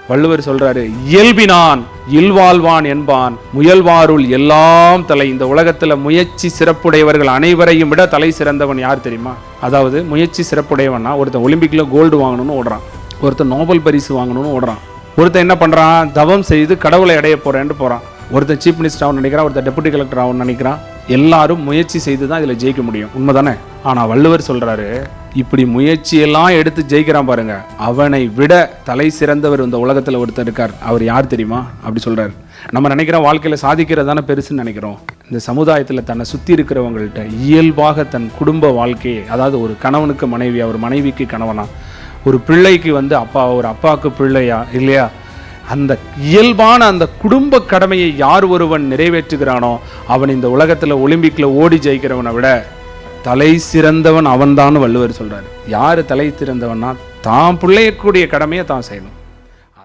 வள்ளுவர் சொல்றாரு, இயல்பினான் இல்வாழ்வான் என்பான் முயல்வாருள் எல்லாம் தலை. இந்த உலகத்துல முயற்சி சிறப்புடையவர்கள் அனைவரையும் விட தலை சிறந்தவன் யார் தெரியுமா? அதாவது முயற்சி சிறப்புடையவன்னா, ஒருத்தன் ஒலிம்பிக்ல கோல்டு வாங்கணும்னு ஓடுறான், ஒருத்தன் நோபல் பரிசு வாங்கணும்னு ஓடுறான், ஒருத்தன் என்ன பண்றான், தவம் செய்து கடவுளை அடைய போறேன்னு போறான், ஒருத்தன் சீஃப் மினிஸ்டர் ஆகணும்னு நினைக்கிறான், ஒருத்தன் டெபுட்டி கலெக்டர் ஆகணும்னு நினைக்கிறான். எல்லாரும் முயற்சி செய்து தான் இதில் ஜெயிக்க முடியும், உண்மைதானே? ஆனால் வள்ளுவர் சொல்றாரு, இப்படி முயற்சியெல்லாம் எடுத்து ஜெயிக்கிறான் பாருங்க, அவனை விட தலை சிறந்தவர் இந்த உலகத்தில் ஒருத்தர் இருக்கார். அவர் யார் தெரியுமா? அப்படி சொல்றாரு. நம்ம நினைக்கிறோம் வாழ்க்கையில் சாதிக்கிறது தானே பெருசுன்னு நினைக்கிறோம். இந்த சமுதாயத்தில் தன்னை சுற்றி இருக்கிறவங்கள்ட்ட இயல்பாக தன் குடும்ப வாழ்க்கையை, அதாவது ஒரு கணவனுக்கு மனைவியா, ஒரு மனைவிக்கு கணவனா, ஒரு பிள்ளைக்கு அப்பா, ஒரு அப்பாவுக்கு பிள்ளையா இல்லையா, அந்த இயல்பான அந்த குடும்ப கடமையை யார் ஒருவன் நிறைவேற்றுகிறானோ அவன் இந்த உலகத்தில் ஒலிம்பிக்ல ஓடி ஜெயிக்கிறவனை விட தலை சிறந்தவன் அவன்தான் வள்ளுவர் சொல்றாரு. யாரு தலை சிறந்தவன்னா, தான் பிள்ளையக்கூடிய கடமையை தான் செய்யணும்.